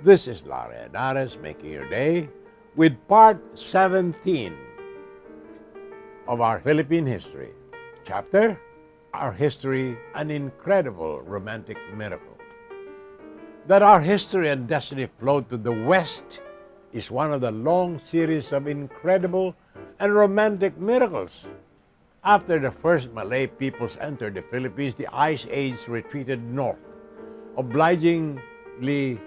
This is Larry Henares making your day with part 17 of our Philippine history. Chapter, Our History, an Incredible Romantic Miracle. That our history and destiny flowed to the West is one of the long series of incredible and romantic miracles. After the first Malay peoples entered the Philippines, the Ice Age retreated north, obligingly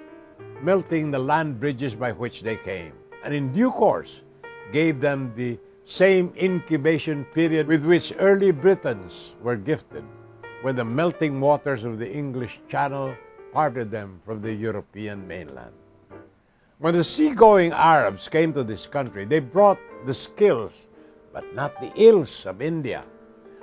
melting the land bridges by which they came, and in due course gave them the same incubation period with which early Britons were gifted, when the melting waters of the English Channel parted them from the European mainland. When the seagoing Arabs came to this country, they brought the skills, but not the ills of India,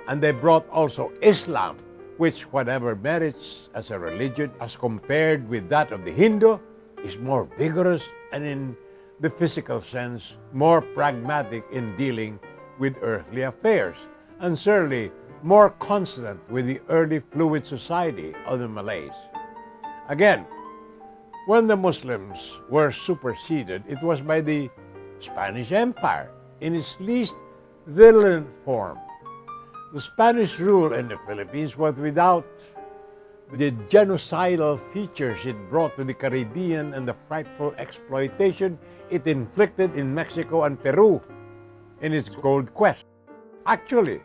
and they brought also Islam, which, whatever merits as a religion as compared with that of the Hindu, is more vigorous and in the physical sense more pragmatic in dealing with earthly affairs, and certainly more consonant with the early fluid society of the Malays. Again, when the Muslims were superseded, it was by the Spanish Empire in its least virulent form. The Spanish rule in the Philippines was without the genocidal features it brought to the Caribbean and the frightful exploitation it inflicted in Mexico and Peru in its gold quest. Actually,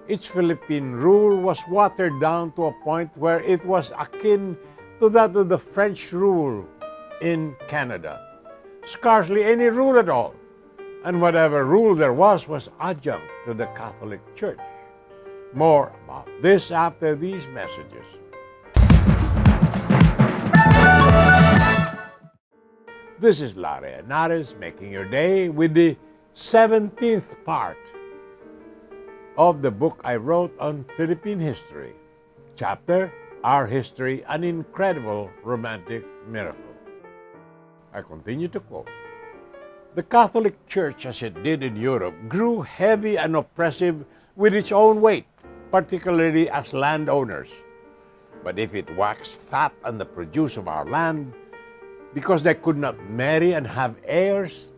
its Philippine rule was watered down to a point where it was akin to that of the French rule in Canada. Scarcely any rule at all, and whatever rule there was adjunct to the Catholic Church. More about this after these messages. This is Larry Henares making your day with the 17th part of the book I wrote on Philippine history. Chapter, Our History, an Incredible Romantic Miracle. I continue to quote, "The Catholic Church, as it did in Europe, grew heavy and oppressive with its own weight, particularly as landowners. But if it waxed fat on the produce of our land, because they could not marry and have heirs,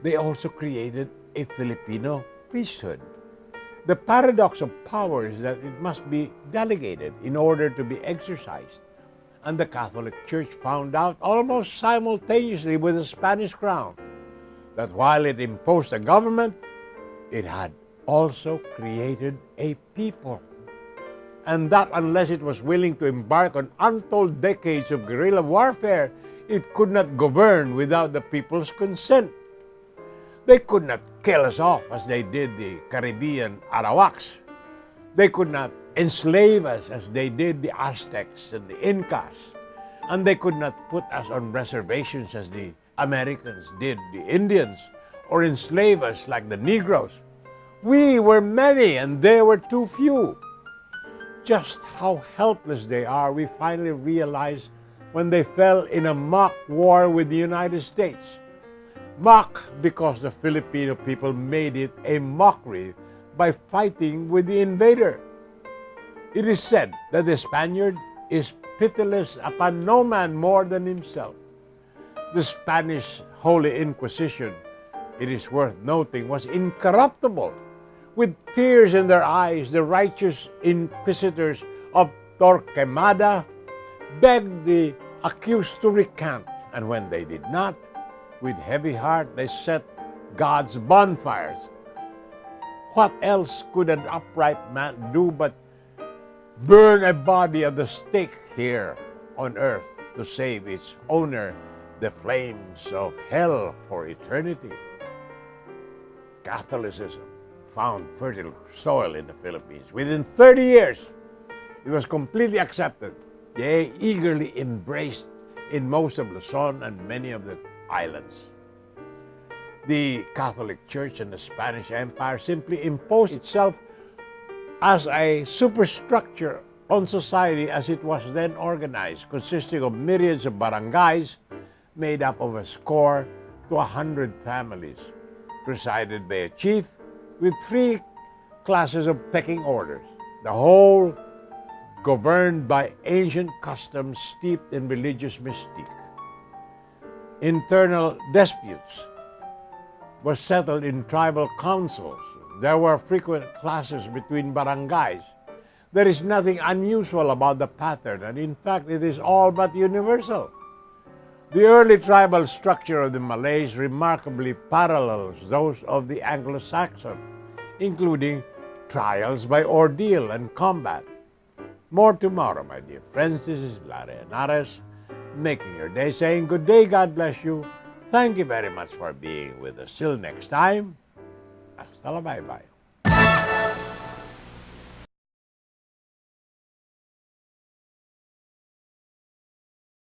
they also created a Filipino priesthood. The paradox of power is that it must be delegated in order to be exercised. And the Catholic Church found out almost simultaneously with the Spanish crown that while it imposed a government, it had also created a people. And that unless it was willing to embark on untold decades of guerrilla warfare, it could not govern without the people's consent. They could not kill us off as they did the Caribbean Arawaks. They could not enslave us as they did the Aztecs and the Incas. And they could not put us on reservations as the Americans did the Indians, or enslave us like the Negroes. We were many and they were too few. Just how helpless they are, we finally realized when they fell in a mock war with the United States. Mock because the Filipino people made it a mockery by fighting with the invader. It is said that the Spaniard is pitiless upon no man more than himself. The Spanish Holy Inquisition, it is worth noting, was incorruptible. With tears in their eyes, the righteous inquisitors of Torquemada begged the accused to recant, and when they did not, with heavy heart they set God's bonfires. What else could an upright man do but burn a body at the stake here on earth to save its owner the flames of hell for eternity? Catholicism found fertile soil in the Philippines. Within 30 years, it was completely accepted. They eagerly embraced in most of Luzon and many of the islands. The Catholic Church and the Spanish Empire simply imposed itself as a superstructure on society as it was then organized, consisting of myriads of barangays made up of a score to 100 families, presided by a chief with 3 classes of pecking orders, the whole governed by ancient customs steeped in religious mystique. internal disputes was settled in tribal councils. There were frequent clashes between barangays. There is nothing unusual about the pattern, and in fact, it is all but universal. The early tribal structure of the Malays remarkably parallels those of the Anglo-Saxon, including trials by ordeal and combat. More tomorrow, my dear friends. This is Larry Henares, making your day, saying good day, God bless you. Thank you very much for being with us. Till next time, hasta la bye-bye.